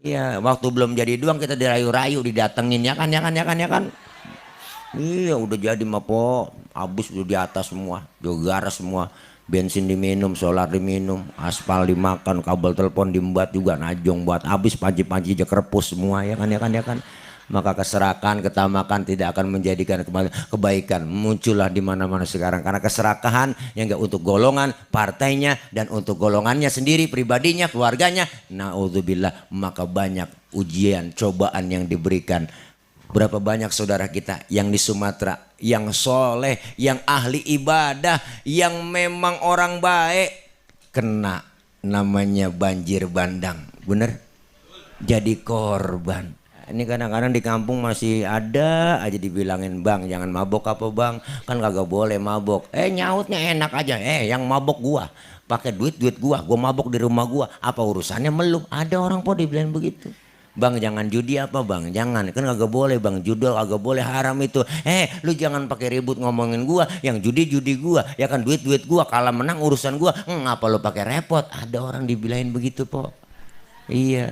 Iya, waktu belum jadi doang kita dirayu-rayu, didatengin ya kan, ya kan, ya kan, ya kan. Iya, udah jadi mah po, habis udah di atas semua, juga semua, bensin diminum, solar diminum, aspal dimakan, kabel telepon diembat juga, najong buat habis, panci-panci aja kerepus semua ya kan, ya kan, ya kan. Maka keserakahan, ketamakan tidak akan menjadikan kebaikan. Muncullah di mana-mana sekarang karena keserakahan yang enggak untuk golongan partainya dan untuk golongannya sendiri, pribadinya, keluarganya. Naudzubillah, maka banyak ujian, cobaan yang diberikan. Berapa banyak saudara kita yang di Sumatera, yang soleh, yang ahli ibadah, yang memang orang baik, kena namanya banjir bandang, bener? Jadi korban. Ini kadang-kadang di kampung masih ada aja dibilangin, bang jangan mabok apa bang, kan kagak boleh mabok. Nyautnya enak aja, yang mabok gua, pakai duit gua mabok di rumah gua, apa urusannya melu? Ada orang po dibilang begitu. Bang jangan judi apa bang, jangan, kan kagak boleh bang, judol kagak boleh, haram itu. Lu jangan pakai ribut ngomongin gua, yang judi gua, ya kan duit gua, kalah menang urusan gua. Ngapa lu pakai repot? Ada orang dibilangin begitu po. Iya,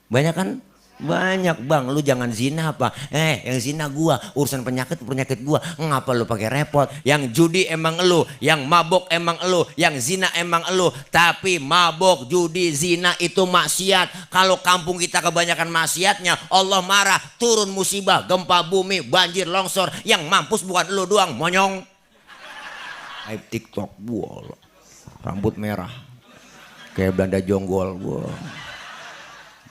banyak kan, banyak bang, lu jangan zina apa, yang zina gua, urusan penyakit gua, ngapa lu pakai repot? Yang judi emang elu, yang mabok emang elu, yang zina emang elu. Tapi mabok, judi, zina itu maksiat. Kalau kampung kita kebanyakan maksiatnya, Allah marah, turun musibah, gempa bumi, banjir, longsor. Yang mampus bukan elu doang, monyong. Hype TikTok gua, rambut merah kayak Belanda jonggol gua,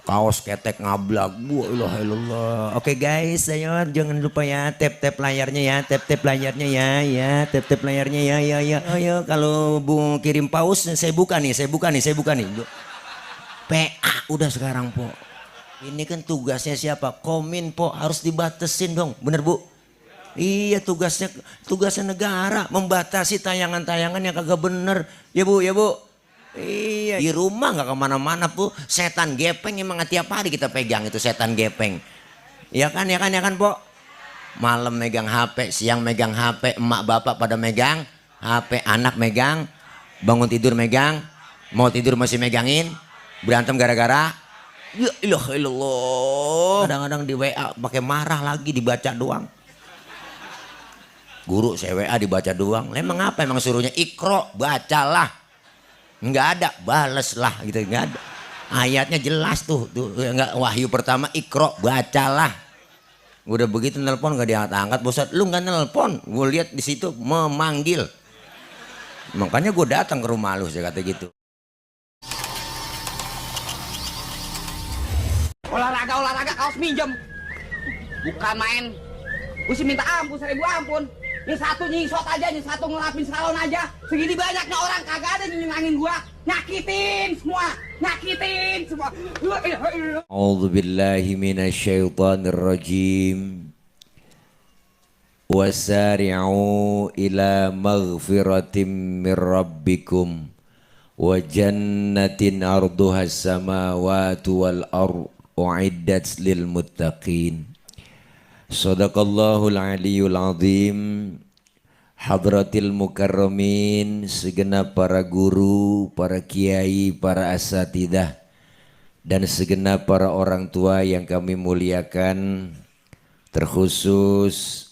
kaos ketek ngablak, ilah ilallah. Oke guys, ayo jangan lupa ya tap layarnya ya, tap layarnya ya, tap layarnya ya. Ayo kalau bu kirim paus saya buka nih. PA udah sekarang po. Ini kan tugasnya siapa? Komin po, harus dibatesin dong, bener bu? Iya, tugasnya negara membatasi tayangan-tayangan yang kagak bener, ya bu, ya bu. Iya, di rumah nggak kemana-mana bu, setan gepeng emang tiap hari kita pegang itu setan gepeng. Ya kan, ya kan, ya kan po. Malam megang HP, siang megang HP, emak bapak pada megang HP, anak megang, bangun tidur megang, mau tidur masih megangin, berantem gara-gara. Ya ilah ilallah. Kadang-kadang di WA pakai marah lagi, dibaca doang. Guru saya WA dibaca doang. Emang apa, emang suruhnya ikro, bacalah. Nggak ada, bales lah gitu, nggak ada. Ayatnya jelas tuh nggak, wahyu pertama ikro, bacalah. Udah begitu nelpon nggak diangkat-angkat, bosat lu nggak nelpon, gue lihat di situ memanggil. Makanya gue datang ke rumah lu, saya kata gitu. Olahraga kaos minjem, bukan main. Gue sih minta ampun, 1000 ampun. Ini satu nyisot aja, ini satu ngelapin salon aja. Segini banyaknya orang kagak ada nyenangin gua. Nyakitin semua. A'udzubillahi minasyaitonir rajim. Wasari'u ila maghfiratim mir rabbikum wa jannatin arduhas samawati wal ardh u'iddat lil muttaqin. Sadaqallahul aliyul azim. Hadratil mukarramin, segenap para guru, para kiai, para asatidah, dan segenap para orang tua yang kami muliakan, terkhusus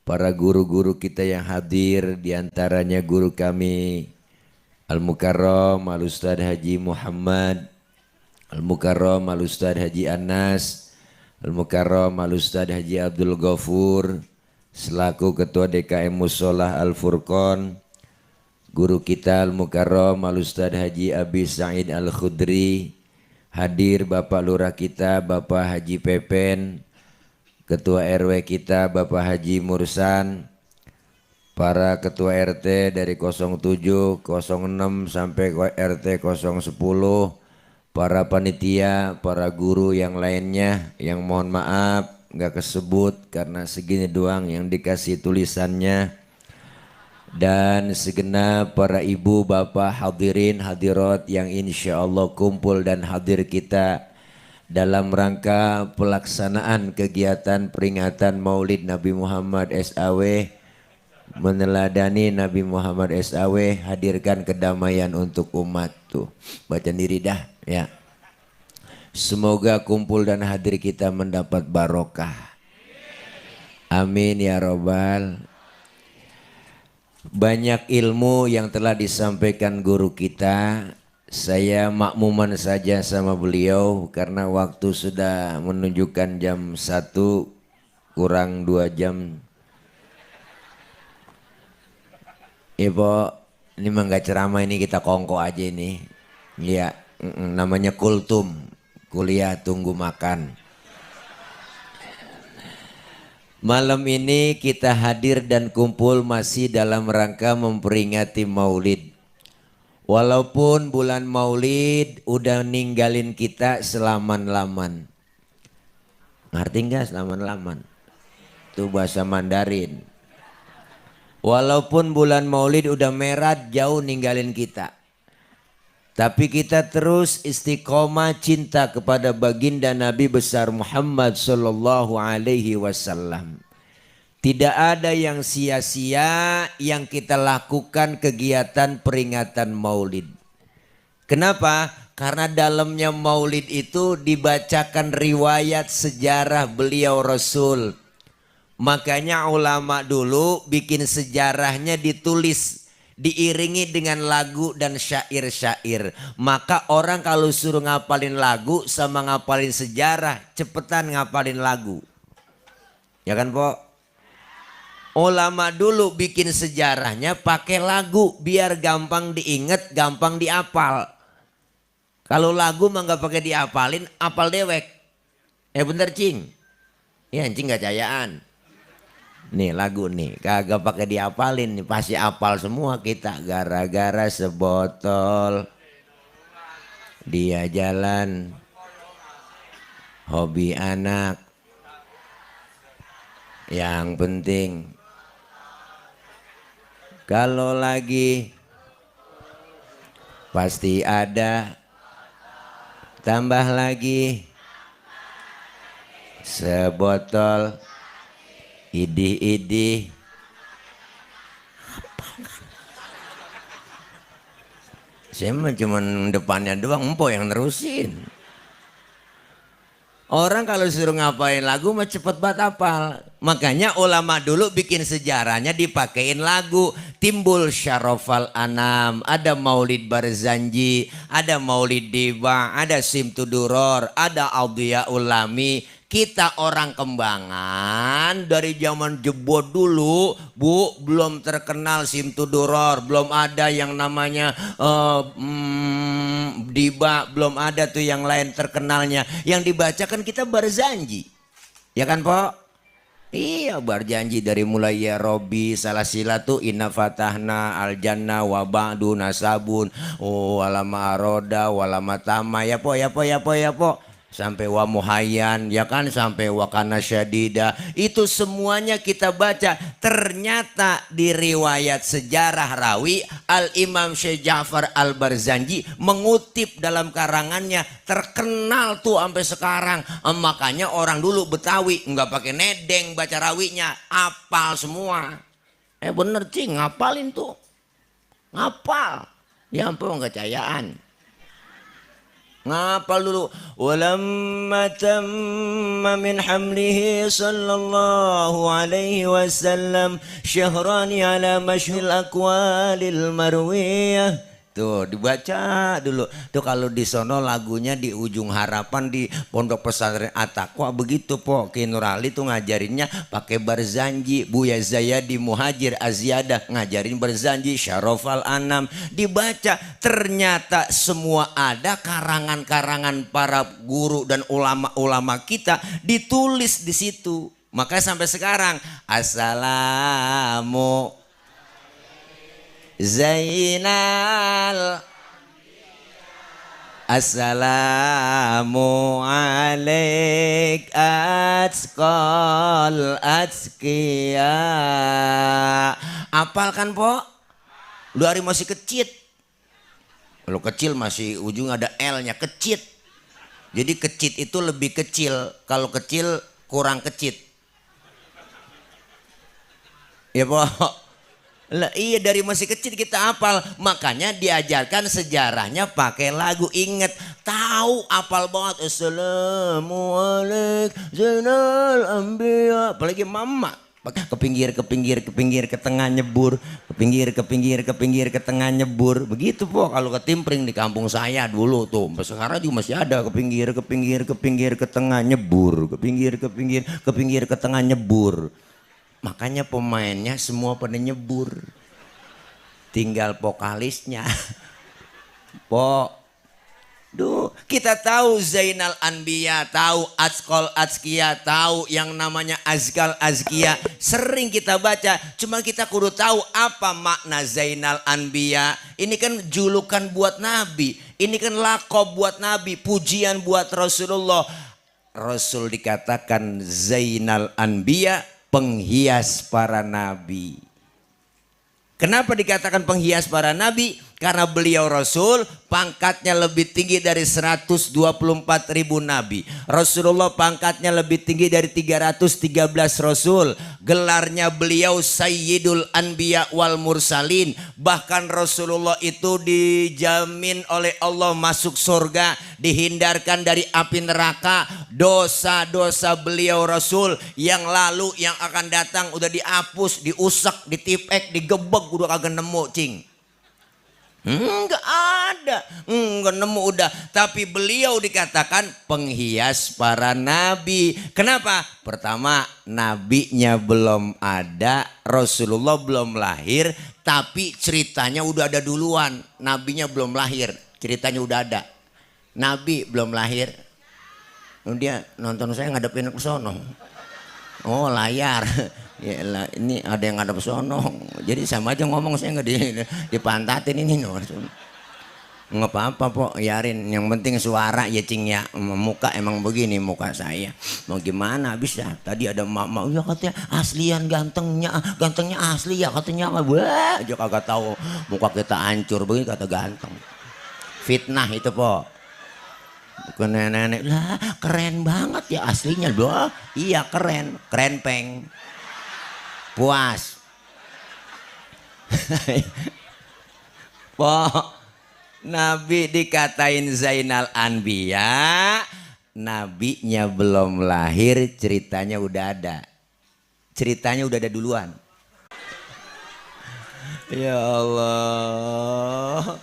para guru-guru kita yang hadir, diantaranya guru kami Al-Mukarram Al-Ustadz Haji Muhammad, Al-Mukarram Al-Ustadz Haji Anas, Al-Mukarram Al-Ustadz Haji Abdul Ghafur selaku Ketua DKM Musolah Al-Furqon, guru kita Al-Mukarram Al-Ustadz Haji Abi Sa'id Al-Khudri, hadir Bapak Lurah kita Bapak Haji Pepen, Ketua RW kita Bapak Haji Mursan, para Ketua RT dari 07, 06 sampai RT 010, para panitia, para guru yang lainnya yang mohon maaf nggak kesebut karena segini doang yang dikasih tulisannya, dan segenap para ibu bapak hadirin hadirat yang insya Allah kumpul dan hadir kita dalam rangka pelaksanaan kegiatan peringatan Maulid Nabi Muhammad SAW, meneladani Nabi Muhammad SAW, hadirkan kedamaian untuk umat. Tuh baca diri dah ya. Semoga kumpul dan hadir kita mendapat barokah. Amin ya robbal. Banyak ilmu yang telah disampaikan guru kita. Saya makmuman saja sama beliau karena waktu sudah menunjukkan jam 1 kurang 2 jam. Ya Pok, ini mah gak ceramah, ini kita kongko aja ini. Ya, namanya kultum, kuliah tunggu makan. Malam ini kita hadir dan kumpul masih dalam rangka memperingati Maulid. Walaupun bulan Maulid udah ninggalin kita selaman-laman. Ngerti nggak selaman-laman? Itu bahasa Mandarin. Walaupun bulan Maulid udah merah jauh ninggalin kita. Tapi kita terus istiqomah cinta kepada baginda Nabi besar Muhammad sallallahu alaihi wasallam. Tidak ada yang sia-sia yang kita lakukan kegiatan peringatan Maulid. Kenapa? Karena dalamnya Maulid itu dibacakan riwayat sejarah beliau Rasul. Makanya ulama dulu bikin sejarahnya ditulis, diiringi dengan lagu dan syair-syair. Maka orang kalau suruh ngapalin lagu sama ngapalin sejarah, cepetan ngapalin lagu. Ya kan Pok? Ulama dulu bikin sejarahnya pakai lagu biar gampang diinget, gampang diapal. Kalau lagu mah nggak pakai diapalin, apal dewek. Bener Cing? Ya Cing gak cayaan. Nih lagu nih kagak pakai diapalin nih, pasti apal semua kita. Gara-gara sebotol dia jalan, hobi anak, yang penting kalau lagi pasti ada, tambah lagi sebotol idih-idih. Saya mah cuman depannya doang, empo yang nerusin. Orang kalau suruh ngapain lagu mah cepet banget hafal. Makanya ulama dulu bikin sejarahnya dipakein lagu. Timbul Syarofal Anam, ada Maulid Barzanji, ada Maulid Diba, ada Simtuduror, ada Audiyaul Lami. Kita orang Kembangan dari zaman jebot dulu, Bu, belum terkenal Simtuduror, belum ada yang namanya Diba, belum ada tuh yang lain terkenalnya. Yang dibacakan kita Barzanji. Ya kan, Pok? Iya, Barzanji dari mulai ya Robi, salah sila tuh Inna Fatahna, Al Jannah, wa ba'du nasabun, walama aroda, walama tama, ya Pok, ya Pok, ya Pok, ya Pok. Sampai wa muhayyan, ya kan, sampai wa kana syadida. Itu semuanya kita baca. Ternyata di riwayat sejarah rawi Al-Imam Syekh Ja'far Al-Barzanji mengutip dalam karangannya, terkenal tuh sampai sekarang. Makanya orang dulu Betawi nggak pakai nedeng baca rawinya, apal semua. Bener Cing, ngapalin tuh. Ngapal. Ya ampun, nggak cayaan. Ngapal dulu. Walamma tamma min hamlihi sallallahu alaihi wasallam syahrani ala masyhil aqwalil marwiyah. Tuh dibaca dulu. Tuh kalau di sono lagunya di ujung harapan di Pondok Pesantren At-Taqwa begitu Pok. Ki Nurali tuh ngajarinnya pakai Barzanji. Buya Zayadi Muhajir Aziyadah ngajarin Barzanji, Syarofal Anam dibaca. Ternyata semua ada karangan-karangan para guru dan ulama-ulama kita ditulis di situ. Maka sampai sekarang Assalamu Zainal, assalamu alaik atqal atqiya. Apal kan Pok? Lu hari masih kecil. Kalau kecil masih ujung ada L-nya, kecil. Jadi kecil itu lebih kecil. Kalau kecil kurang kecil. Ya Pok. Lah iya dari masih kecil kita hafal, makanya diajarkan sejarahnya pakai lagu. Ingat, tahu hafal banget Assalamualaikum Zainal Anbiya, apalagi mama ke pinggir ke pinggir ke pinggir ke tengah nyebur, ke pinggir ke pinggir ke pinggir ke tengah nyebur. Begitu po kalau ketimpring di kampung saya dulu tuh. Sampai sekarang juga masih ada, ke pinggir ke pinggir ke pinggir ke tengah nyebur, ke pinggir ke pinggir ke pinggir ke tengah nyebur. Makanya pemainnya semua pada nyebur, tinggal vokalisnya. Po, duh, kita tahu Zainal Anbiya, tahu Atqal Azkia, tahu yang namanya Azkal Azkia, sering kita baca. Cuma kita kudu tahu apa makna Zainal Anbiya. Ini kan julukan buat Nabi, ini kan lakob buat Nabi, pujian buat Rasulullah. Rasul dikatakan Zainal Anbiya, penghias para nabi. Kenapa dikatakan penghias para nabi? Karena beliau Rasul pangkatnya lebih tinggi dari 124.000 nabi. Rasulullah pangkatnya lebih tinggi dari 313 Rasul. Gelarnya beliau Sayyidul Anbiya wal Mursalin. Bahkan Rasulullah itu dijamin oleh Allah masuk surga, dihindarkan dari api neraka. Dosa-dosa beliau Rasul yang lalu, yang akan datang udah dihapus, diusak, ditipek, digebek, udah kagak nemu cing. Enggak ada, enggak nemu udah. Tapi beliau dikatakan penghias para nabi. Kenapa? Pertama, nabinya belum ada, Rasulullah belum lahir, tapi ceritanya udah ada duluan. Nabinya belum lahir, ceritanya udah ada. Nabi belum lahir. Dia nonton saya ngadepin ke sono. Oh, layar. Ya lah, ini ada yang ngadep sono, jadi sama aja ngomong, saya nggak dipantatin ini. Nggak apa-apa po, yarin, yang penting suara ya cing ya. Muka emang begini muka saya, mau gimana bisa. Tadi ada mak-mak, ya katanya aslian gantengnya asli ya katanya. Wah, aja kagak tahu muka kita hancur begini kata ganteng. Fitnah itu po. Bukan nenek lah, keren banget ya aslinya loh. Iya keren peng. Puas. Po, Nabi dikatain Zainal Anbiya, nabinya belum lahir, ceritanya udah ada. Ceritanya udah ada duluan. Ya Allah.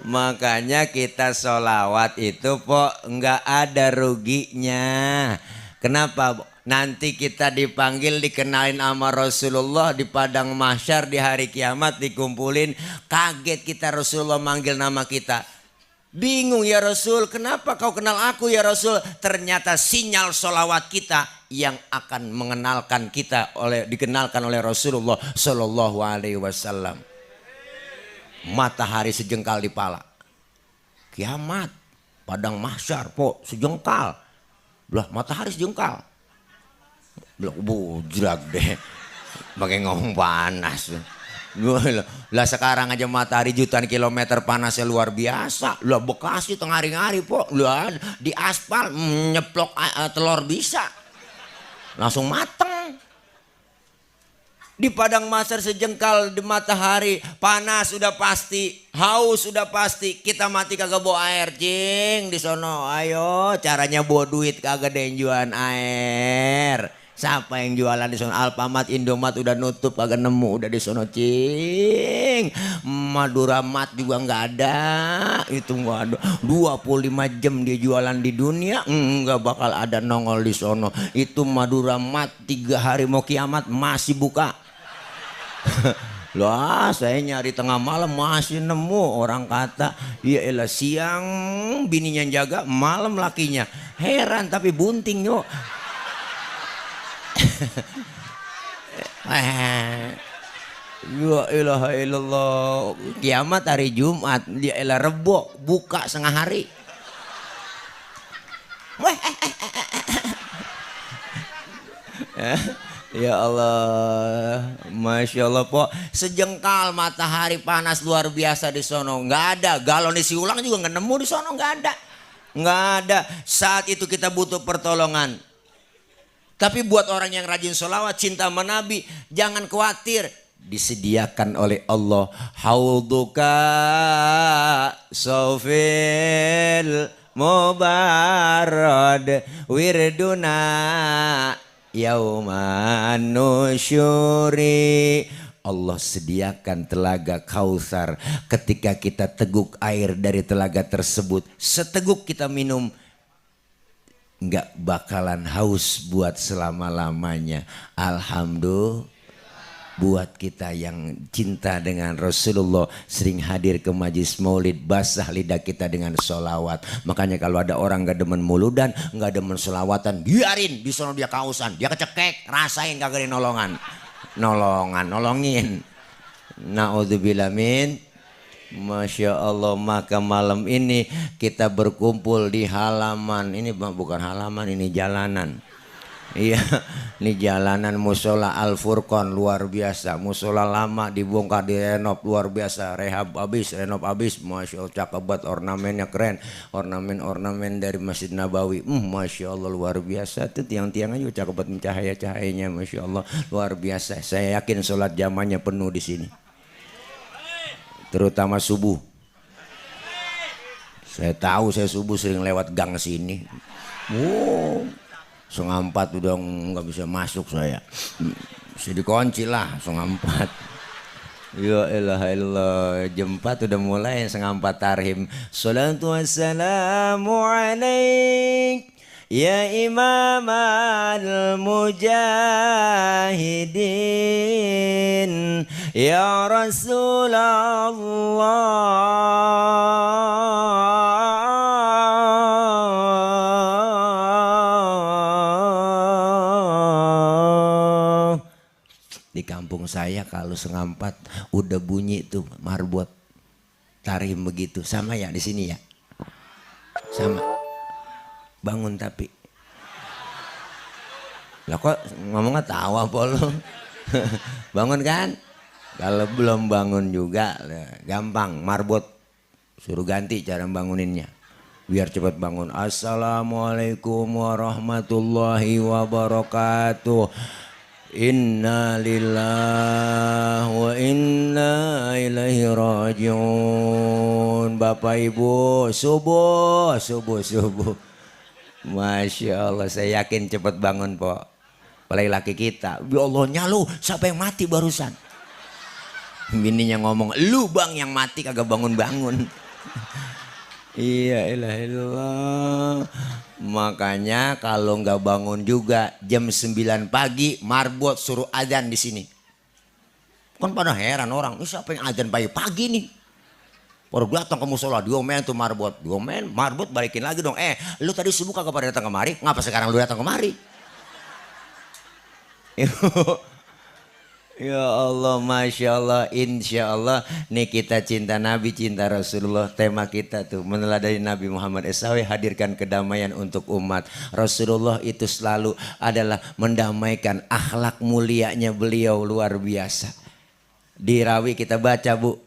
Makanya kita sholawat itu po nggak ada ruginya. Kenapa? Nanti kita dipanggil, dikenalin sama Rasulullah di padang mahsyar di hari kiamat, dikumpulin. Kaget kita, Rasulullah manggil nama kita. Bingung ya Rasul, kenapa kau kenal aku ya Rasul? Ternyata sinyal sholawat kita yang akan mengenalkan kita dikenalkan oleh Rasulullah Shallallahu Alaihi Wasallam. Matahari sejengkal di pala, kiamat, padang mahsyar po sejengkal. Lah matahari sejengkal. Lah bujrak deh, pakai ngomong panas. Lah sekarang aja matahari jutaan kilometer panasnya luar biasa. Lah Bekasi tengah hari-hari po, lah di aspal nyeplok telur bisa langsung mateng. Di padang mahsyar sejengkal di matahari, panas sudah pasti, haus sudah pasti. Kita mati kagak bawa air cing di sono. Ayo caranya bawa duit, kagak ada yang jualan air. Siapa yang jualan di sono? Alfamart, Indomaret udah nutup, kagak nemu udah di sono cing. Madura Mart juga nggak ada. Itu nggak ada. 25 jam dia jualan di dunia, nggak bakal ada nongol di sono. Itu Madura Mart 3 hari mau kiamat masih buka. Lah saya nyari tengah malam masih nemu. Orang kata ya elah, siang bininya jaga, malam lakinya. Heran tapi bunting yuk. Ya ilaha illallah. Kiamat hari Jumat, dia elah Rebo buka setengah hari. Ya Allah, masya Allah po, sejengkal matahari panas luar biasa di sono, nggak ada. Galon isi ulang juga nggak nemu di sono, nggak ada. Saat itu kita butuh pertolongan. Tapi buat orang yang rajin sholawat, cinta sama Nabi, jangan khawatir. disediakan oleh Allah. Hauduka sofil mubarad wirduna yauman nusyuri. Allah sediakan telaga Kautsar. Ketika kita teguk air dari telaga tersebut, seteguk kita minum, nggak bakalan haus buat selama-lamanya. Alhamdulillah. Buat kita yang cinta dengan Rasulullah, sering hadir ke majlis maulid, basah lidah kita dengan sholawat. Makanya kalau ada orang gak demen muludan, gak demen sholawatan, biarin, di sana dia kausan, dia kecekek, rasain kagak ada nolongin. Naudzubillah min. Masya Allah. Maka malam ini kita berkumpul di halaman, ini bukan halaman, ini jalanan. Iya, ini jalanan musola Al Furqon, luar biasa. Musola lama dibongkar, direnov, luar biasa. Rehab abis, renov abis. Masya Allah, cakep banget, ornamennya keren. Ornamen dari Masjid Nabawi. Masya Allah, luar biasa. Itu tiang-tiangnya juga cakep banget, cahaya-cahayanya. Masya Allah, luar biasa. Saya yakin sholat jamanya penuh di sini, terutama subuh. Saya tahu, saya subuh sering lewat gang sini. Setengah 4 udah nggak bisa masuk saya. Bisa dikunci lah setengah 4. Ya ilaha illallah, jam 4 udah mulai, setengah 4 tarhim. Salatu wassalamu alaik ya imam al-mujahidin ya Rasulullah. Di kampung saya kalau setengah 4 udah bunyi tuh marbot tarim begitu. Sama ya di sini ya? Sama. Bangun tapi. Lah kok ngomongnya tawa apa lu? Bangun kan? Kalau belum bangun juga gampang, marbot. Suruh ganti cara banguninnya biar cepat bangun. Assalamualaikum warahmatullahi wabarakatuh. Inna lillahi wa inna ilaihi rajiun. Bapak Ibu, subuh. Masya Allah, saya yakin cepat bangun po. Apalagi laki kita, ya Allah nyalu, siapa yang mati barusan? Bininya ngomong, lu bang yang mati kagak bangun-bangun. Iya ilah. Makanya kalau nggak bangun juga jam 9 pagi marbot suruh adzan di sini. Kan pada heran orang, ini siapa yang adzan pagi-pagi nih? Baru datang ke musola, diomelin tuh marbot. Diomelin, marbot balikin lagi dong. Lu tadi subuh kagak pada datang kemari? Ngapa sekarang lu datang kemari? Ya Allah, Masya Allah, Insya Allah. Nih kita cinta Nabi, cinta Rasulullah. Tema kita tuh meneladani Nabi Muhammad SAW, hadirkan kedamaian untuk umat. Rasulullah itu selalu adalah mendamaikan. Akhlak mulianya beliau luar biasa. Di rawi kita baca bu,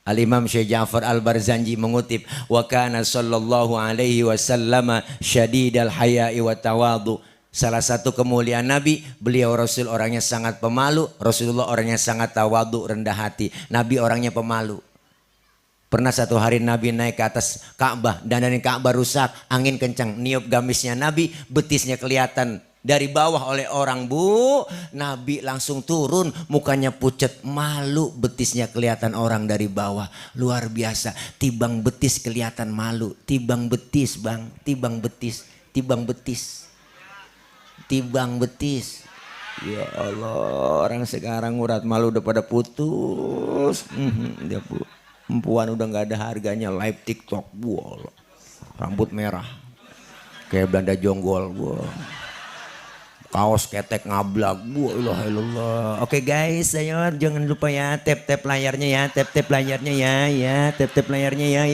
Al-Imam Syekh Ja'far Al-Barzanji mengutip, wa kana sallallahu alaihi wasallam syadidal haya'i wa tawadu. Salah satu kemuliaan Nabi, beliau Rasul orangnya sangat pemalu. Rasulullah orangnya sangat tawadu, rendah hati. Nabi orangnya pemalu. Pernah satu hari Nabi naik ke atas Ka'bah, dan dari Ka'bah rusak, angin kencang, niup gamisnya Nabi, betisnya kelihatan dari bawah oleh orang bu. Nabi langsung turun, mukanya pucet, malu, betisnya kelihatan orang dari bawah. Luar biasa, tibang betis kelihatan malu. Tibang betis bang, tibang betis, tibang betis. Tibang betis. Ya Allah, orang sekarang urat malu udah pada putus. Dia perempuan udah nggak ada harganya. Live TikTok, wow, rambut merah kayak Belanda jonggol, wow. Kaos ketek ngablak, wah ilah ilallah. Oke guys, ayo jangan lupa ya tap layarnya ya, tap layarnya ya, tap layarnya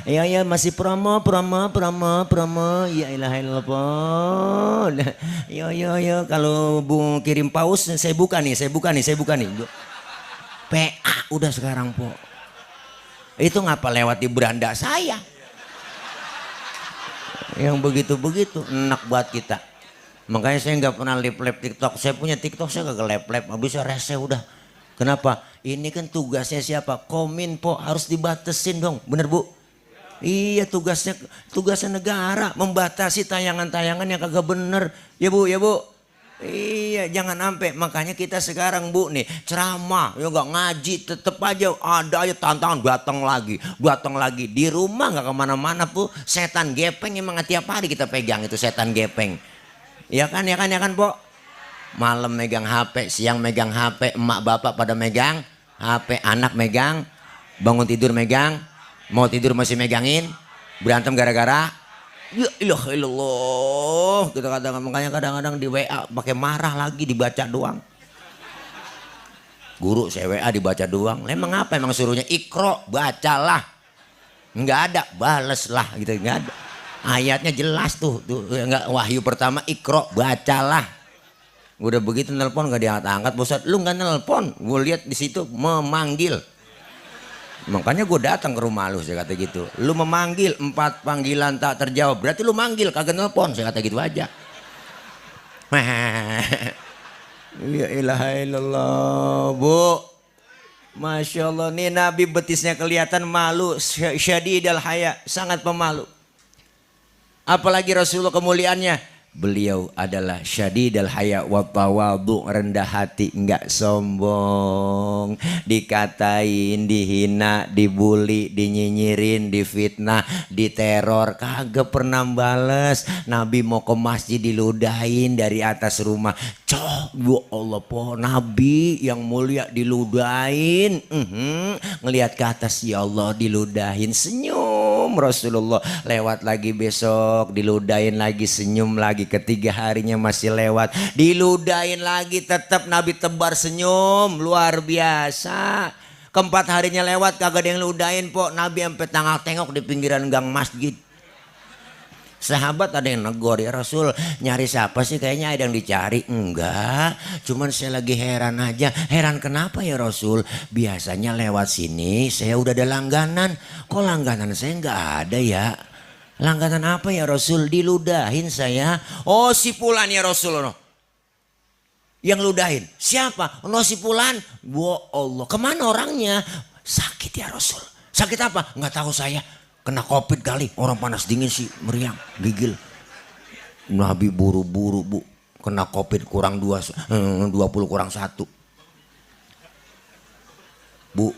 ya, masih promo, ya ilah ilallah. Yo, kalau bu kirim paus saya buka nih. PA udah sekarang po. Itu ngapa lewat di beranda saya? Yang begitu enak buat kita. Makanya saya nggak pernah lip TikTok. Saya punya TikTok, saya kagak lep, habisnya rese udah. Kenapa? Ini kan tugasnya siapa? Kominfo, harus dibatesin dong. Bener Bu? Iya, tugasnya negara membatasi tayangan-tayangan yang kagak bener. Ya Bu, ya Bu. Iya, jangan sampai. Makanya kita sekarang Bu nih ceramah, ya nggak ngaji, tetep aja ada aja tantangan, datang lagi. Di rumah nggak kemana-mana Bu. Setan gepeng emang tiap hari kita pegang itu setan gepeng. Ya kan, ya kan, ya kan Po. Malam megang HP, siang megang HP, emak bapak pada megang HP, anak megang, bangun tidur megang, mau tidur masih megangin, berantem gara-gara. Ya ilah ilallah, kita makanya kadang-kadang di WA pakai marah lagi, dibaca doang. Guru saya WA dibaca doang. Emang apa? Emang suruhnya ikro, bacalah. Enggak ada, baleslah gitu, enggak ada. Ayatnya jelas tuh enggak, wahyu pertama ikro, bacalah. Udah begitu nelpon gak diangkat-angkat, Ustaz, lu nggak nelpon, gue lihat di situ memanggil. Makanya gue datang ke rumah lu, saya kata gitu. Lu memanggil, 4 panggilan tak terjawab, berarti lu manggil kagak nelpon, saya kata gitu aja. Ya ilaha illallah Bu. Masya Allah, nih Nabi betisnya kelihatan malu, syadidal haya, sangat pemalu. Apalagi Rasulullah kemuliaannya, beliau adalah syadidal haya wa tawadhu, rendah hati, enggak sombong. Dikatain, dihina, dibully, dinyinyirin, difitnah, diteror, kagak pernah bales. Nabi mau ke masjid diludahin dari atas rumah. Cok, ya Allah po, Nabi yang mulia diludahin. Ngelihat ke atas, ya Allah diludahin, senyum Rasulullah. Lewat lagi besok, diludahin lagi, senyum lagi. Ketiga harinya masih lewat, diludahin lagi, tetap Nabi tebar senyum, luar biasa. Keempat harinya lewat, kagak ada yang ludahin po, Nabi sampai tengok di pinggiran gang masjid. Sahabat ada yang negor, ya Rasul nyari siapa sih, kayaknya ada yang dicari. Enggak, cuman saya lagi heran aja. Heran kenapa ya Rasul? Biasanya lewat sini saya udah ada langganan, kok langganan saya nggak ada ya? Langganan apa ya Rasul? Diludahin saya. Oh si Fulan ya Rasul. Yang ludahin. Siapa? No si Fulan. Wah Allah. Kemana orangnya? Sakit ya Rasul. Sakit apa? Nggak tahu saya. Kena COVID kali. Orang panas dingin sih meriang. Gigil. Nabi buru-buru Bu. Kena COVID kurang 20 kurang 1. Bu.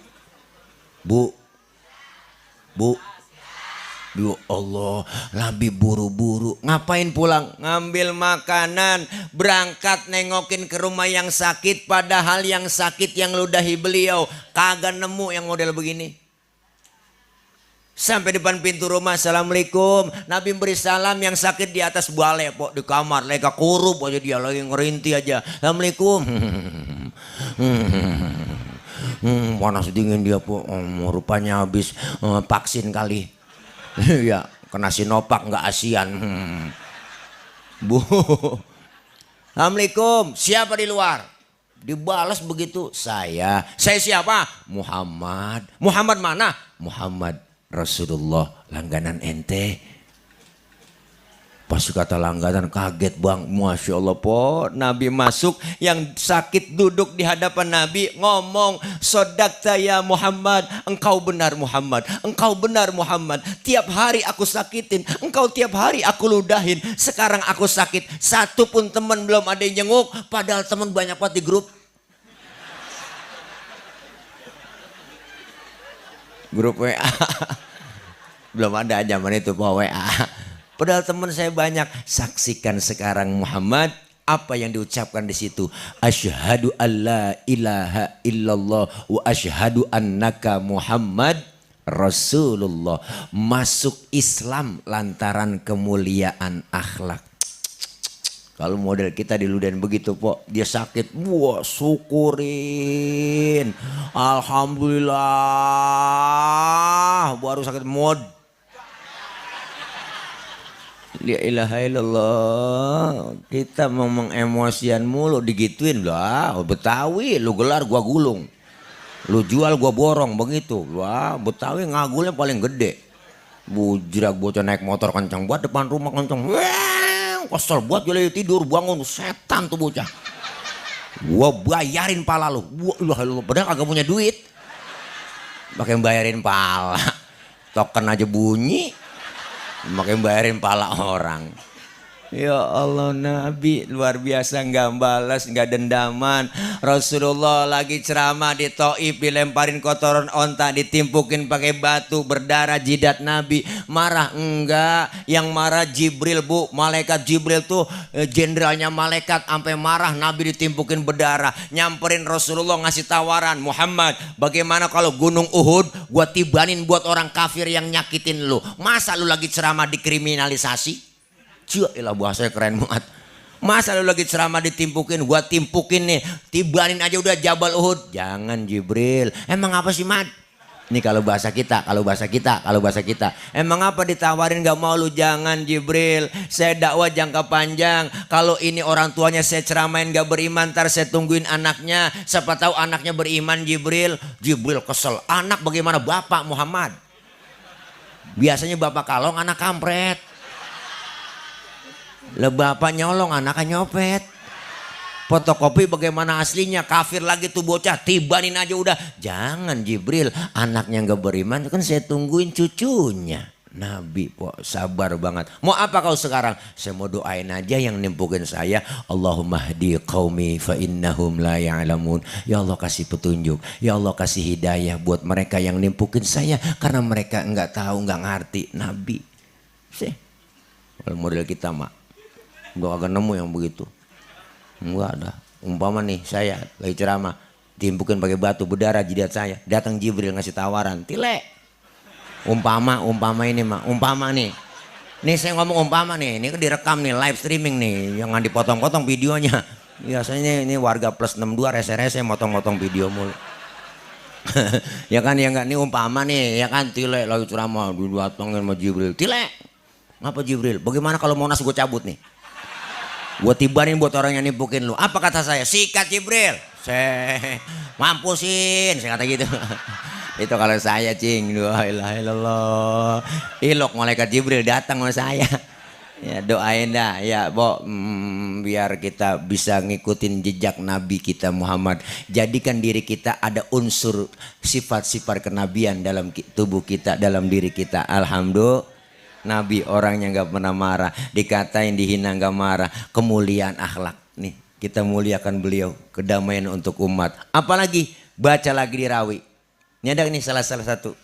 Ya Allah, Nabi buru-buru. Ngapain pulang? Ngambil makanan, berangkat nengokin ke rumah yang sakit. Padahal yang sakit yang ludahi beliau kagak nemu yang model begini. Sampai depan pintu rumah, assalamualaikum. Nabi beri salam, yang sakit di atas balai pok, di kamar lega kurup aja, dia lagi ngerintih aja. Assalamualaikum. Panas dingin dia pok. Rupanya habis vaksin kali. Ya kena Sinovac nggak ASEAN. Bu, assalamualaikum, siapa di luar? Dibalas begitu, saya siapa? Muhammad. Muhammad mana? Muhammad Rasulullah, langganan ente. Pas kata langganan kaget Bang, Masya Allah po. Nabi masuk, yang sakit duduk di hadapan Nabi ngomong, sodakta ya Muhammad, engkau benar Muhammad, engkau benar Muhammad. Tiap hari aku sakitin, engkau tiap hari aku ludahin. Sekarang aku sakit, satu pun teman belum ada yang jenguk. Padahal teman banyak banget di grup. Grup WA. Belum ada zaman itu po WA. Padahal teman saya banyak. Saksikan sekarang Muhammad, apa yang diucapkan di situ. Asyhadu alla ilaha illallah wa asyhadu annaka Muhammad Rasulullah. Masuk Islam lantaran kemuliaan akhlak. Kalau model kita diludahin begitu po, dia sakit, wah syukurin, alhamdulillah, baru sakit mod. La ilaha illallah. Kita ngomong emosian mulu, digituin lah. Betawi lu gelar gua gulung, lu jual gua borong, begitu. Wah Betawi ngagulnya paling gede. Bujrak bocah naik motor kencang buat depan rumah kencang. Wah kesel buat jadi tidur bangun, setan tuh bocah. Gua bayarin pala lu. Lu padahal kagak punya duit. Pakai bayarin pala. Token aja bunyi. Pakai bayarin pala orang. Ya Allah, Nabi luar biasa, nggak balas, nggak dendaman. Rasulullah lagi ceramah di Taif, dilemparin kotoran onta, ditimpukin pakai batu, berdarah jidat Nabi. Marah enggak? Yang marah Jibril, bu. Malaikat Jibril tuh jenderalnya malaikat, sampai marah Nabi ditimpukin berdarah. Nyamperin Rasulullah ngasih tawaran, Muhammad, bagaimana kalau gunung Uhud gua tibanin buat orang kafir yang nyakitin lu? Masa lu lagi ceramah dikriminalisasi? Ilah bahasanya keren banget. Masa lu lagi ceramah ditimpukin, gua timpukin nih, tibanin aja udah Jabal Uhud. Jangan Jibril. Emang apa sih, Mat? Ini kalau bahasa kita. Emang apa ditawarin gak mau lu? Jangan Jibril. Saya dakwah jangka panjang. Kalau ini orang tuanya saya ceramain gak beriman, ntar saya tungguin anaknya. Siapa tahu anaknya beriman Jibril. Jibril kesel. Anak bagaimana? Bapak Muhammad. Biasanya bapak kalong, anak kampret. Lah bapak nyolong, anaknya nyopet. Fotokopi bagaimana aslinya? Kafir lagi tuh bocah, tibanin aja udah. Jangan Jibril, anaknya nggak beriman kan saya tungguin cucunya. Nabi kok sabar banget. Mau apa kau sekarang? Saya mau doain aja yang nimpukin saya. Allahumma hdi qaumi fa innahum la ya'lamun. Ya Allah kasih petunjuk. Ya Allah kasih hidayah buat mereka yang nimpukin saya karena mereka nggak tahu, nggak ngerti. Nabi. Sih. Kalau model kita mak, gua agak nemu yang begitu. Enggak ada. Umpama nih saya lagi ceramah, timpukin pakai batu, berdarah jidat saya. Datang Jibril ngasih tawaran, Tile. Umpama ini mah, umpama nih. Nih saya ngomong umpama nih, ini kan direkam nih, live streaming nih, jangan dipotong-potong videonya. Biasanya ini warga plus 62 rese-rese motong-motong video mulu. Ya kan, ya enggak, nih umpama nih, ya kan, Tile lagi ceramah, didatengin sama Jibril. Tile, ngapa Jibril? Bagaimana kalau Monas gue cabut nih? Gue tibanin buat orang yang nimpukin lu. Apa kata saya? Sikat Jibril. Saya mampusin, saya kata gitu. Itu kalau saya, cing. La ilaha illallah. Ilok malaikat Jibril datang sama saya. Ya doain dah ya, Bo, biar kita bisa ngikutin jejak Nabi kita Muhammad. Jadikan diri kita ada unsur sifat-sifat kenabian dalam tubuh kita, dalam diri kita. Alhamdulillah. Nabi orangnya nggak pernah marah, dikatain dihina nggak marah, kemuliaan akhlak nih kita muliakan beliau, kedamaian untuk umat. Apalagi baca lagi di rawi. Ini ada nih salah satu.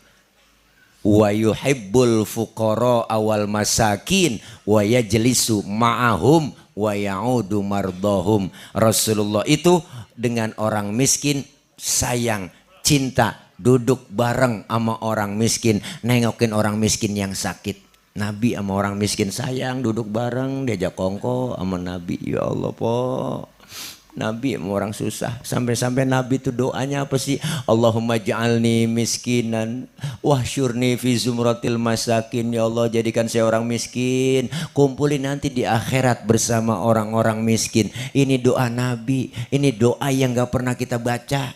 Wa yuhibbul fuqara awal masakin wa yajlisu ma'ahum wa ya'udu mardahum. Rasulullah itu dengan orang miskin sayang, cinta, duduk bareng sama orang miskin, nengokin orang miskin yang sakit. Nabi sama orang miskin sayang, duduk bareng, diajak kongko sama Nabi. Ya Allah po, Nabi sama orang susah. Sampai-sampai Nabi itu doanya apa sih? Allahumma ja'alni miskinan wahsyurni fi zumratil masakin. Ya Allah jadikan saya orang miskin, kumpulin nanti di akhirat bersama orang-orang miskin. Ini doa Nabi, ini doa yang gak pernah kita baca.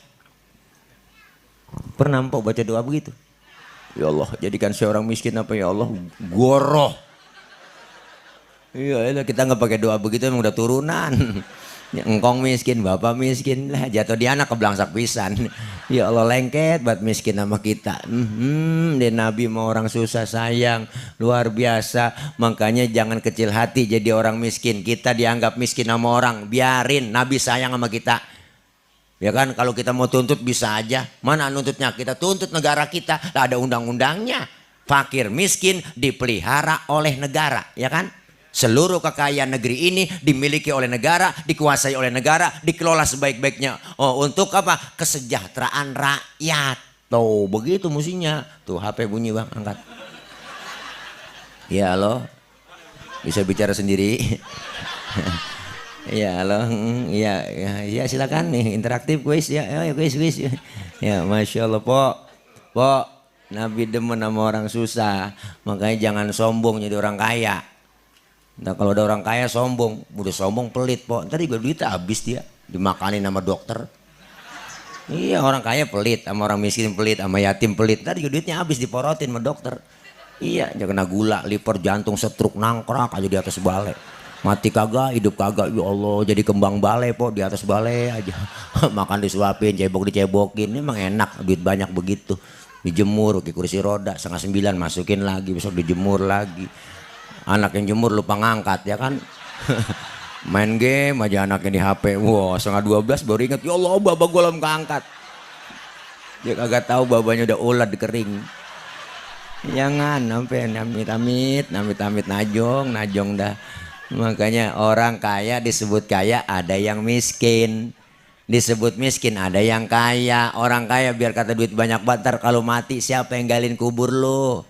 Pernah mpok baca doa begitu? Ya Allah jadikan saya orang miskin apa ya Allah, goroh. Iya kita nggak pakai doa begitu emang udah turunan. Engkong miskin, bapak miskin lah, jatuh di anak keblangsak pisan. Ya Allah lengket buat miskin sama kita. Dia Nabi mau orang susah sayang, luar biasa. Makanya jangan kecil hati jadi orang miskin. Kita dianggap miskin sama orang, biarin Nabi sayang sama kita. Ya kan, kalau kita mau tuntut bisa aja. Mana nuntutnya? Kita tuntut negara kita. Lah ada undang-undangnya. Fakir miskin dipelihara oleh negara, ya kan? Seluruh kekayaan negeri ini dimiliki oleh negara, dikuasai oleh negara, dikelola sebaik-baiknya. Oh, untuk apa? Kesejahteraan rakyat. Tuh, begitu mestinya. Tuh, HP bunyi bang, angkat. Ya halo, bisa bicara sendiri. Ya halo, ya silakan nih interaktif kuis ya, kuis. Ya masya Allah po, Nabi demen sama orang susah, makanya jangan sombong jadi orang kaya. Nah kalau ada orang kaya sombong, udah sombong pelit po, ntar juga duitnya habis dia, dimakanin sama dokter. Iya orang kaya pelit, sama orang miskin pelit, sama yatim pelit, ntar juga duitnya habis diporotin sama dokter. Iya, jangan kena gula, liver, jantung, stroke, nangkrak aja di atas balai. Mati kagak, hidup kagak, ya Allah, jadi kembang balai po, di atas balai aja. Makan disuapin, cebok dicebokin, emang enak, duit banyak begitu. Dijemur ke kursi roda, 8:30 masukin lagi, besok dijemur lagi. Anak yang jemur lupa ngangkat ya kan. Main game aja anaknya di HP, wow 11:30 baru ingat, ya Allah baba gue belum keangkat. Dia kagak tahu babanya udah ulat kering. Jangan sampai namit-namit najong dah. Makanya orang kaya disebut kaya, ada yang miskin. Disebut miskin, ada yang kaya. Orang kaya biar kata duit banyak banget, kalau mati siapa yang galin kubur lo?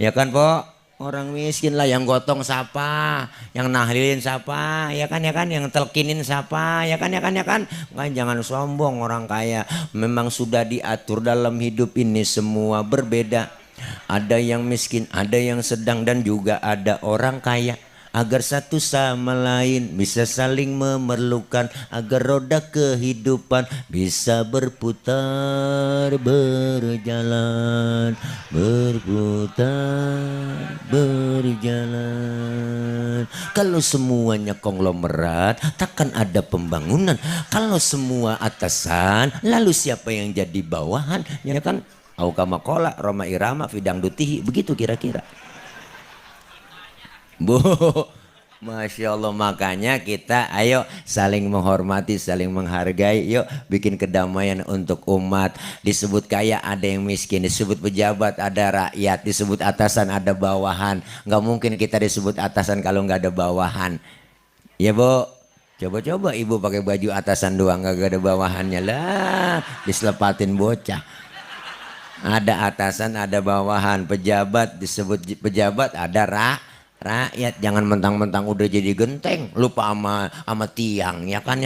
Ya kan po? Orang miskin lah yang gotong siapa, yang nahlilin siapa, ya kan, yang telkinin siapa, ya kan. Kan jangan sombong orang kaya. Memang sudah diatur dalam hidup ini semua berbeda. Ada yang miskin, ada yang sedang, dan juga ada orang kaya. Agar satu sama lain bisa saling memerlukan, agar roda kehidupan bisa berputar, berjalan, berjalan. Kalau semuanya konglomerat, takkan ada pembangunan. Kalau semua atasan, lalu siapa yang jadi bawahan? Ya kan? Aukama kola, Roma Irama, Fidang Dutihi, begitu kira-kira. Bu, Masya Allah, makanya kita ayo saling menghormati, saling menghargai, yuk bikin kedamaian untuk umat. Disebut kaya ada yang miskin, disebut pejabat ada rakyat, disebut atasan ada bawahan. Nggak mungkin kita disebut atasan kalau nggak ada bawahan. Ya Bu, coba-coba ibu pakai baju atasan doang nggak ada bawahannya lah, diselepatin bocah. Ada atasan, ada bawahan. Pejabat disebut pejabat, ada rakyat. Jangan mentang-mentang udah jadi genteng lupa sama tiang, ya kan.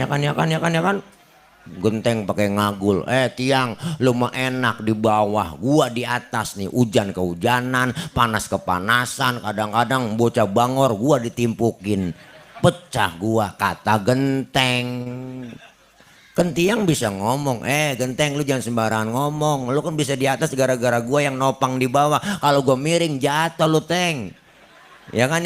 Genteng pakai ngagul. Tiang, lu mah enak di bawah, gua di atas nih. Hujan kehujanan, panas kepanasan, kadang-kadang bocah bangor gua ditimpukin, pecah gua, kata genteng. Kan tiang bisa ngomong, genteng lu jangan sembarangan ngomong, lu kan bisa di atas gara-gara gua yang nopang di bawah. Kalau gua miring jatuh lu teng. Ya kan.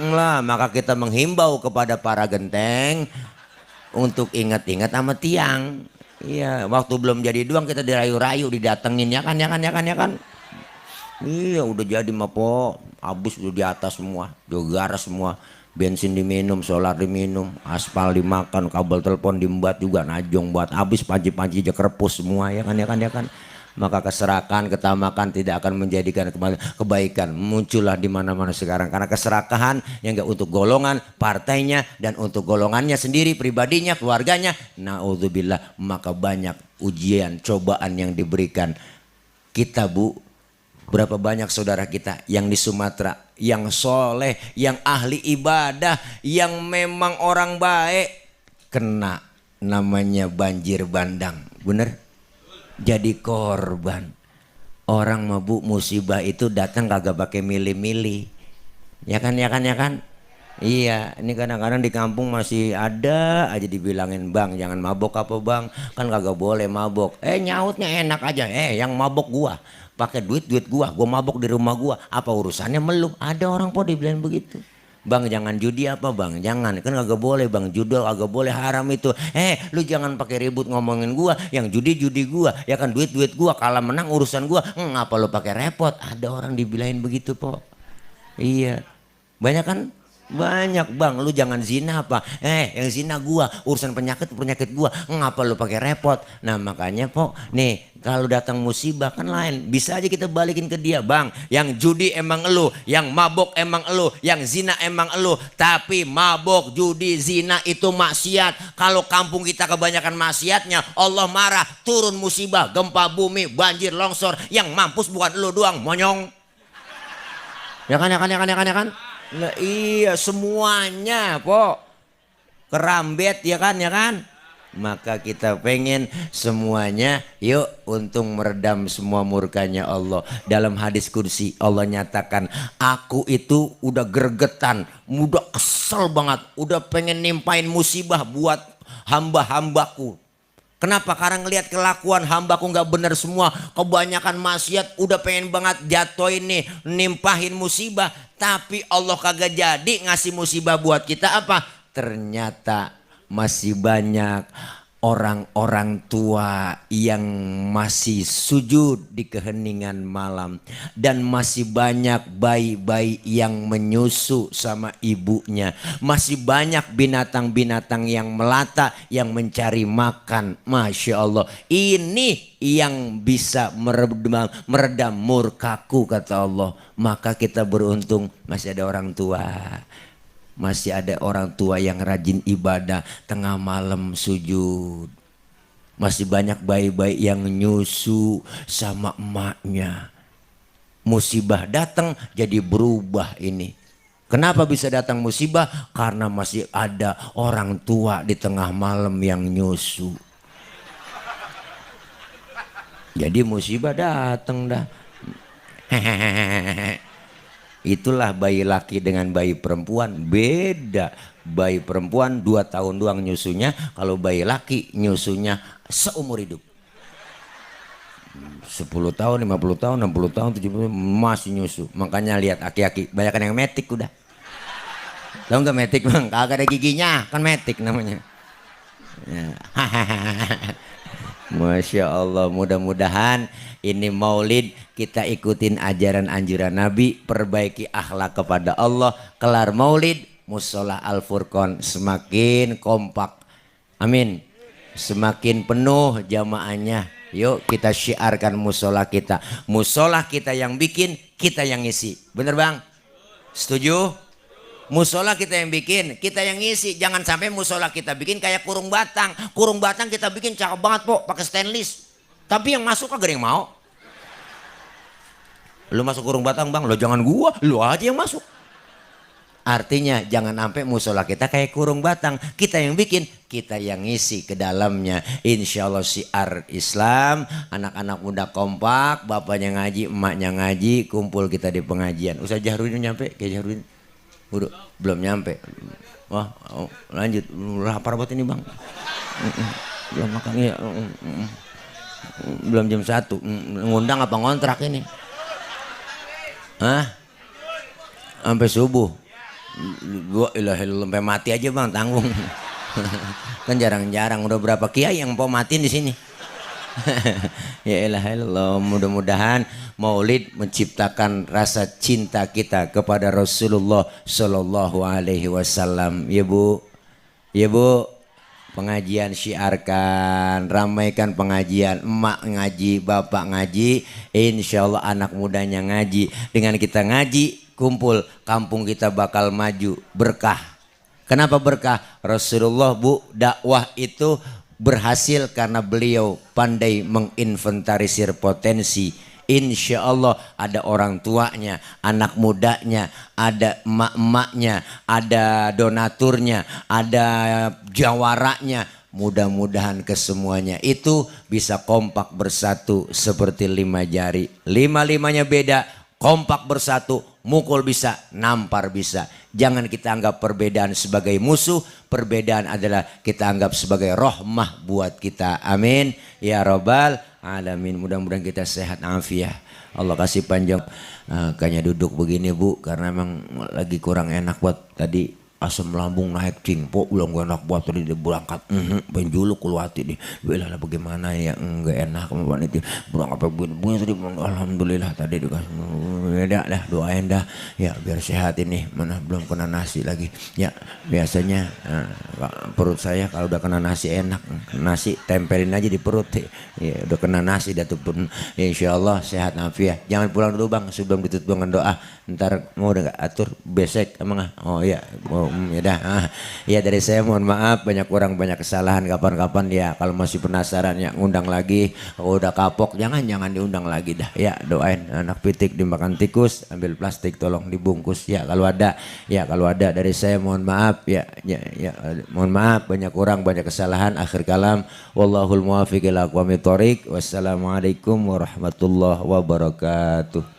Lah, maka kita menghimbau kepada para genteng untuk ingat-ingat sama tiang. Iya, waktu belum jadi doang kita dirayu-rayu, didatengin, ya kan. Iya, udah jadi mah po, habis udah di atas semua, jogara semua. Bensin diminum, solar diminum, aspal dimakan, kabel telepon diembat juga, najong buat habis, panci-panci aja kerepus semua, ya kan. Maka keserakahan, ketamakan tidak akan menjadikan kebaikan. Muncullah di mana-mana sekarang karena keserakahan yang enggak untuk golongan partainya dan untuk golongannya sendiri, pribadinya, keluarganya. Naudzubillah, maka banyak ujian, cobaan yang diberikan. Kita Bu, berapa banyak saudara kita yang di Sumatera, yang soleh, yang ahli ibadah, yang memang orang baik, kena namanya banjir bandang, bener? Jadi korban. Orang mah Bu, musibah itu datang kagak pakai milih-milih. Ya kan. Iya, ini kadang-kadang di kampung masih ada aja dibilangin, bang jangan mabok apa bang, kan kagak boleh mabok. Nyautnya enak aja, yang mabok gua, pakai duit gua mabok di rumah gua, apa urusannya melu? Ada orang po dibilang begitu. Bang jangan judi apa bang, jangan, kan kagak boleh bang, judol kagak boleh, haram itu. Lu jangan pakai ribut ngomongin gua, yang judi gua, ya kan, duit gua, kalah menang urusan gua, ngapa lu pakai repot? Ada orang dibilangin begitu po. Iya, banyak kan. Banyak bang, lu jangan zina apa, yang zina gua, urusan penyakit gua, ngapa lu pakai repot? Nah makanya po, nih kalau datang musibah kan lain, bisa aja kita balikin ke dia, bang yang judi emang elu, yang mabok emang elu, yang zina emang elu, tapi mabok, judi, zina itu maksiat. Kalau kampung kita kebanyakan maksiatnya, Allah marah, turun musibah, gempa bumi, banjir, longsor, yang mampus bukan elu doang, monyong. Ya kan. Nah, iya semuanya po kerambet, ya kan. Maka kita pengen semuanya yuk untung meredam semua murkanya Allah. Dalam hadis kursi Allah nyatakan, aku itu udah gregetan, udah kesel banget, udah pengen nimpain musibah buat hamba-hambaku. Kenapa? Karena ngelihat kelakuan hambaku nggak benar semua, kebanyakan maksiat, udah pengen banget jatuhin nih, nimpahin musibah, tapi Allah kagak jadi ngasih musibah buat kita. Apa? Ternyata masih banyak orang-orang tua yang masih sujud di keheningan malam, dan masih banyak bayi-bayi yang menyusu sama ibunya, masih banyak binatang-binatang yang melata yang mencari makan. Masya Allah, ini yang bisa meredam murkaku kata Allah. Maka kita beruntung masih ada orang tua. Masih ada orang tua yang rajin ibadah tengah malam sujud. Masih banyak bayi-bayi yang nyusu sama emaknya. Musibah datang jadi berubah ini. Kenapa bisa datang musibah? Karena masih ada orang tua di tengah malam yang nyusu. Jadi musibah datang dah. Itulah bayi laki dengan bayi perempuan beda. Bayi perempuan 2 tahun doang nyusunya, kalau bayi laki nyusunya seumur hidup. 10 tahun, 50 tahun, 60 tahun, 70 masih nyusu. Makanya lihat aki-aki banyak yang metik udah. Tahu nggak metik bang? Kagak ada giginya, kan metik namanya. Ya. Masya Allah, mudah-mudahan ini maulid kita ikutin ajaran anjuran Nabi, perbaiki akhlak kepada Allah. Kelar maulid, musola Al-Furqon semakin kompak, amin, semakin penuh jamaahnya. Yuk kita syiarkan musola kita. Musola kita yang bikin, kita yang ngisi. Bener bang? Setuju? Musola kita yang bikin, kita yang ngisi. Jangan sampai musola kita bikin kayak kurung batang. Kurung batang kita bikin cakep banget po, pakai stainless. Tapi yang masuk kagak ada yang mau. Lu masuk kurung batang bang, lo jangan gua, lu aja yang masuk. Artinya jangan sampai musola kita kayak kurung batang. Kita yang bikin, kita yang ngisi ke dalamnya. Insya Allah syiar Islam, anak-anak muda kompak, bapaknya ngaji, emaknya ngaji, kumpul kita di pengajian. Ustaz Jahrudin nyampe, kayak Jahrudin. Udah, belum nyampe. Wah, lanjut. Lapar banget ini bang. Belum makan ya. Belum jam 1. Ngundang apa ngontrak ini? Hah? Sampai subuh. Gua ilahillah sampai mati aja bang, tanggung. Kan jarang-jarang udah berapa kiai yang mau matiin di sini. Ya ilahillah, mudah-mudahan maulid menciptakan rasa cinta kita kepada Rasulullah Shallallahu Alaihi Wasallam. Ya bu, ya bu, pengajian syiarkan, ramaikan pengajian, emak ngaji, bapak ngaji, insya Allah anak mudanya ngaji. Dengan kita ngaji, kumpul, kampung kita bakal maju, berkah. Kenapa berkah? Rasulullah bu, dakwah itu berhasil karena beliau pandai menginventarisir potensi. Insya Allah ada orang tuanya, anak mudanya, ada emak-emaknya, ada donaturnya, ada jawaranya. Mudah-mudahan kesemuanya itu bisa kompak bersatu seperti 5 jari. 5-5-nya beda, kompak bersatu, mukul bisa, nampar bisa. Jangan kita anggap perbedaan sebagai musuh. Perbedaan adalah kita anggap sebagai rahmah buat kita. Amin ya rabbal alamin. Mudah-mudahan kita sehat afiah. Allah kasih panjang. Kayaknya duduk begini bu, karena emang lagi kurang enak buat tadi. Asam lambung naik cingpo, ulang gue enak buat tadi dia berangkat. Penjuluk keluati nih. Belah bagaimana ya, enggak enak kemarin itu. Berangkat bunyi tadi, alhamdulillah tadi dikasih. Dah doain dah. Ya biar sehat ini. Mana belum kena nasi lagi. Ya biasanya perut saya kalau udah kena nasi enak. Nasi tempelin aja di perut. Ya udah kena nasi dah tuh pun. Insya Allah sehat afiat. Jangan pulang dulu bang sebelum ditutup dengan doa. Ntar mau udah gak atur besek emang. Oh iya. Ya dah. Ya dari saya mohon maaf, banyak kurang banyak kesalahan. Kapan-kapan ya kalau masih penasaran ya ngundang lagi. Kalau udah kapok jangan diundang lagi dah. Ya doain anak pitik dimakan tikus, ambil plastik tolong dibungkus ya kalau ada. Ya kalau ada dari saya mohon maaf ya mohon maaf, banyak kurang banyak kesalahan. Akhir kalam, wallahul muwaffiq ila aqwamit thoriq. Wassalamualaikum warahmatullahi wabarakatuh.